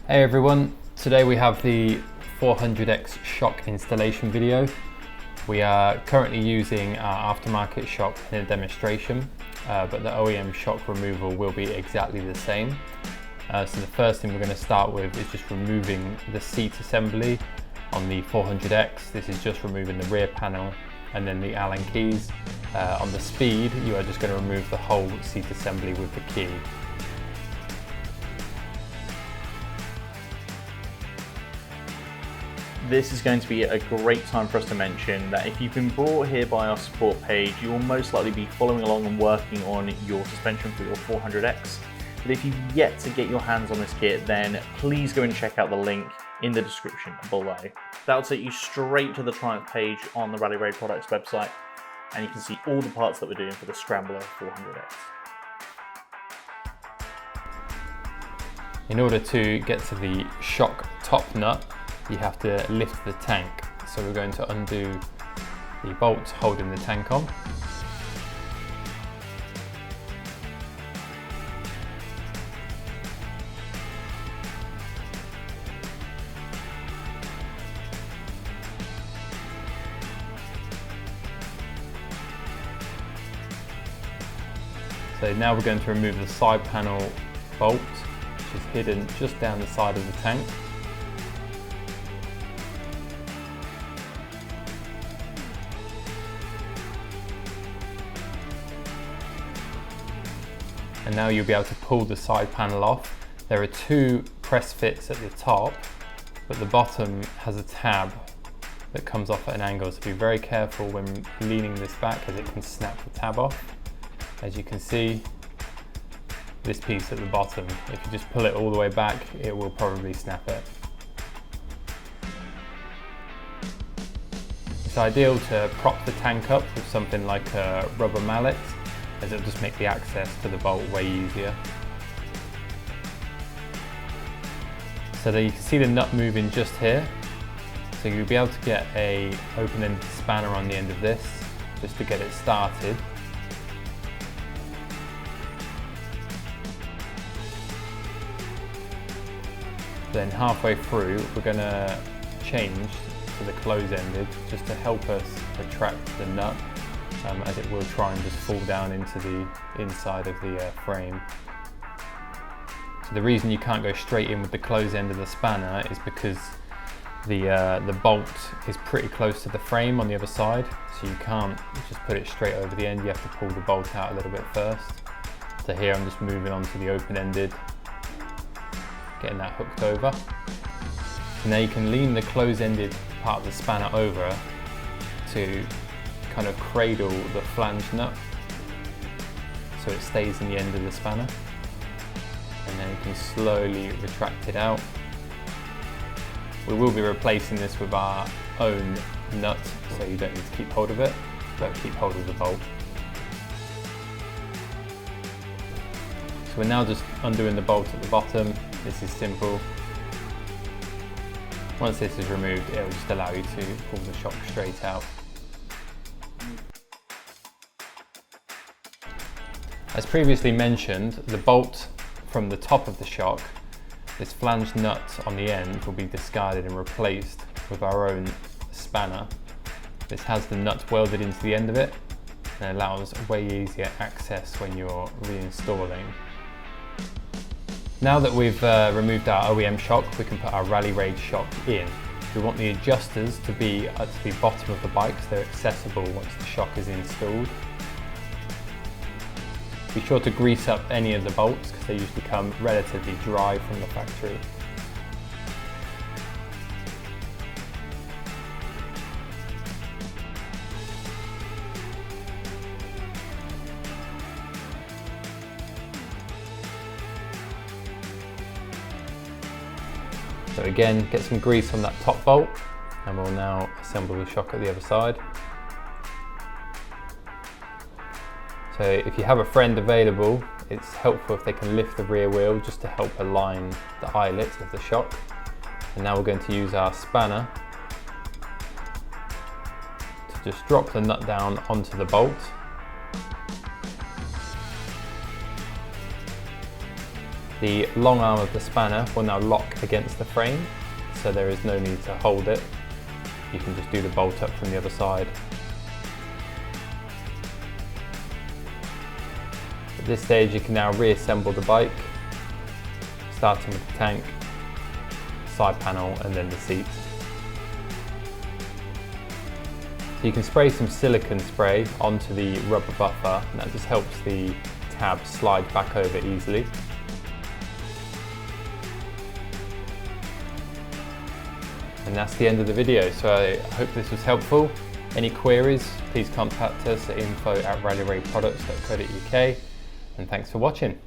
Hey everyone, today we have the 400X shock installation video. We are currently using our aftermarket shock in a demonstration, but the OEM shock removal will be exactly the same. So the first thing we're going to start with is just removing the seat assembly on the 400X. This is just removing the rear panel and then the Allen keys. On the Speed, you are just going to remove the whole seat assembly with the key. This is going to be a great time for us to mention that if you've been brought here by our support page, you will most likely be following along and working on your suspension for your 400X. But if you've yet to get your hands on this kit, then please go and check out the link in the description below. That'll take you straight to the Triumph page on the Rally Raid Products website, and you can see all the parts that we're doing for the Scrambler 400X. In order to get to the shock top nut, you have to lift the tank. So we're going to undo the bolts holding the tank on. So now we're going to remove the side panel bolt, which is hidden just down the side of the tank. And now you'll be able to pull the side panel off. There are two press fits at the top, but the bottom has a tab that comes off at an angle, so be very careful when leaning this back as it can snap the tab off. As you can see, this piece at the bottom, if you just pull it all the way back, it will probably snap it. It's ideal to prop the tank up with something like a rubber mallet, as it'll just make the access to the bolt way easier. So that you can see the nut moving just here. So you'll be able to get a open-ended spanner on the end of this, just to get it started. Then halfway through, we're going to change to the close-ended, just to help us retract the nut, as it will try and just fall down into the inside of the frame. So the reason you can't go straight in with the close end of the spanner is because the bolt is pretty close to the frame on the other side, so you can't just put it straight over the end. You have to pull the bolt out a little bit first. So here I'm just moving on to the open-ended, getting that hooked over. So now you can lean the close-ended part of the spanner over to kind of cradle the flange nut so it stays in the end of the spanner, and then you can slowly retract it out. We will be replacing this with our own nut, so you don't need to keep hold of it, but keep hold of the bolt. So we're now just undoing the bolt at the bottom. This is simple. Once this is removed, it will just allow you to pull the shock straight out. As previously mentioned, the bolt from the top of the shock, this flange nut on the end, will be discarded and replaced with our own spanner. This has the nut welded into the end of it and allows way easier access when you're reinstalling. Now that we've removed our OEM shock, we can put our Rally Raid shock in. We want the adjusters to be at the bottom of the bike, so they're accessible once the shock is installed. Be sure to grease up any of the bolts because they usually come relatively dry from the factory. So again, get some grease on that top bolt, and we'll now assemble the shock at the other side. So if you have a friend available, it's helpful if they can lift the rear wheel just to help align the eyelet of the shock. And now we're going to use our spanner to just drop the nut down onto the bolt. The long arm of the spanner will now lock against the frame, so there is no need to hold it. You can just do the bolt up from the other side. At this stage you can now reassemble the bike, starting with the tank, side panel and then the seats. So you can spray some silicone spray onto the rubber buffer, and that just helps the tab slide back over easily. And that's the end of the video, so I hope this was helpful. Any queries, please contact us at info@rallyrayproducts.co.uk, and thanks for watching.